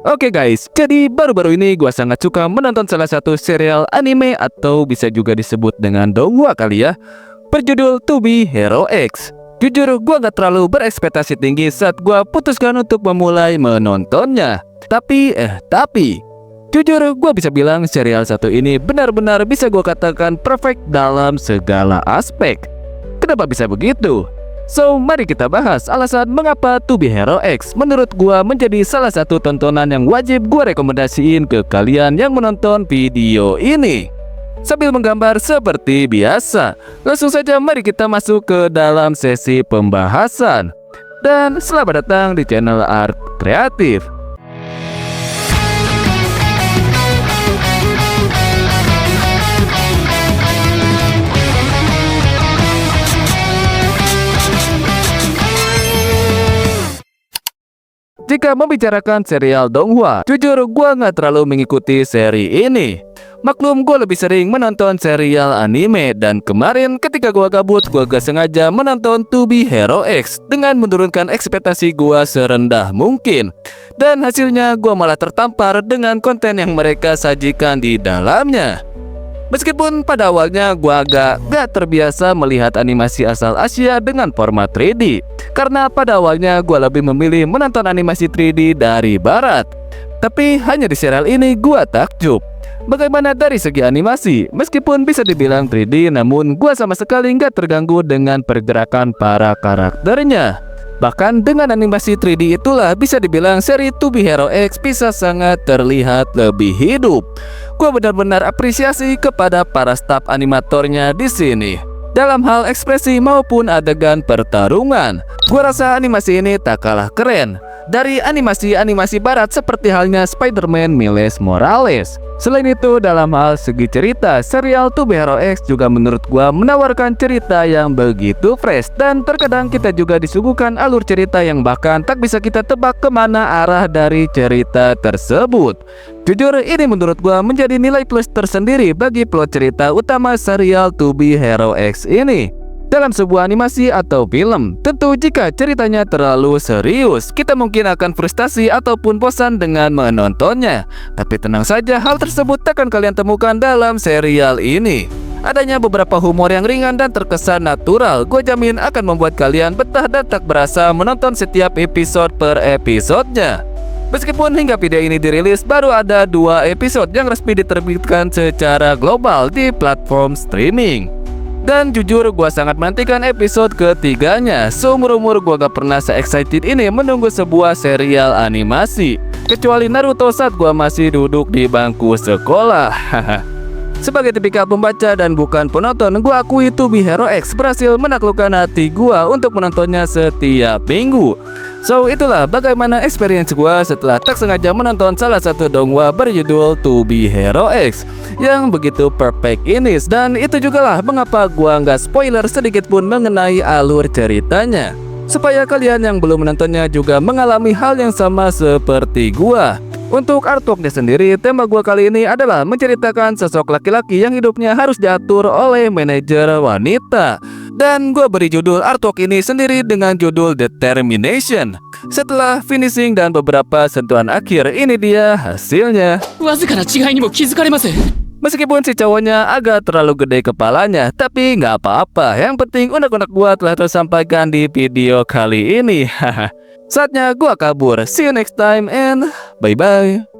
Oke guys, jadi baru-baru ini gua sangat suka menonton salah satu serial anime atau bisa juga disebut dengan donghua kali ya, berjudul To Be Hero X. Jujur, gua gak terlalu berekspektasi tinggi saat gua putuskan untuk memulai menontonnya. Tapi jujur, gua bisa bilang serial satu ini benar-benar bisa gua katakan perfect dalam segala aspek. Kenapa bisa begitu? So, mari kita bahas alasan mengapa To Be Hero X menurut gua menjadi salah satu tontonan yang wajib gua rekomendasiin ke kalian yang menonton video ini. Sambil menggambar seperti biasa, langsung saja mari kita masuk ke dalam sesi pembahasan. Dan selamat datang di channel Art Kreatif. Jika membicarakan serial donghua, jujur gua nggak terlalu mengikuti seri ini. Maklum, gua lebih sering menonton serial anime, dan kemarin ketika gua gabut, gua gak sengaja menonton To Be Hero X dengan menurunkan ekspektasi gua serendah mungkin. Dan hasilnya gua malah tertampar dengan konten yang mereka sajikan di dalamnya. Meskipun pada awalnya gua agak gak terbiasa melihat animasi asal Asia dengan format 3D, karena pada awalnya gua lebih memilih menonton animasi 3D dari barat. Tapi hanya di serial ini gua takjub. Bagaimana dari segi animasi, meskipun bisa dibilang 3D, namun gua sama sekali nggak terganggu dengan pergerakan para karakternya. Bahkan dengan animasi 3D itulah bisa dibilang seri To Be Hero X bisa sangat terlihat lebih hidup. Gua benar-benar apresiasi kepada para staf animatornya di sini. Dalam hal ekspresi maupun adegan pertarungan, gua rasa animasi ini tak kalah keren dari animasi-animasi barat seperti halnya Spider-Man Miles Morales. Selain itu, dalam hal segi cerita, serial To Be Hero X juga menurut gua menawarkan cerita yang begitu fresh, dan terkadang kita juga disuguhkan alur cerita yang bahkan tak bisa kita tebak kemana arah dari cerita tersebut. Jujur, ini menurut gua menjadi nilai plus tersendiri bagi plot cerita utama serial To Be Hero X ini. Dalam sebuah animasi atau film, tentu jika ceritanya terlalu serius, kita mungkin akan frustasi ataupun bosan dengan menontonnya. Tapi tenang saja, hal tersebut takkan kalian temukan dalam serial ini. Adanya beberapa humor yang ringan dan terkesan natural, gue jamin akan membuat kalian betah dan tak berasa menonton setiap episode per episodenya. Meskipun hingga video ini dirilis, baru ada 2 episode yang resmi diterbitkan secara global di platform streaming. Dan jujur, gua sangat menantikan episode ketiganya. Seumur-umur gua gak pernah se-excited ini menunggu sebuah serial animasi, kecuali Naruto saat gua masih duduk di bangku sekolah. Sebagai tipikal pembaca dan bukan penonton, gua akui To Be Hero X berhasil menaklukkan hati gua untuk menontonnya setiap minggu. So, itulah bagaimana experience gua setelah tak sengaja menonton salah satu donghua berjudul To Be Hero X yang begitu perfect ini. Dan itu juga lah mengapa gua nggak spoiler sedikit pun mengenai alur ceritanya, supaya kalian yang belum menontonnya juga mengalami hal yang sama seperti gua. Untuk artworknya sendiri, tema gua kali ini adalah menceritakan sosok laki-laki yang hidupnya harus diatur oleh manajer wanita. Dan gua beri judul artwork ini sendiri dengan judul Determination. Setelah finishing dan beberapa sentuhan akhir, ini dia hasilnya. Meskipun si cowoknya agak terlalu gede kepalanya, tapi nggak apa-apa. Yang penting unek-unek gua telah tersampaikan di video kali ini. Saatnya gua kabur. See you next time and bye-bye.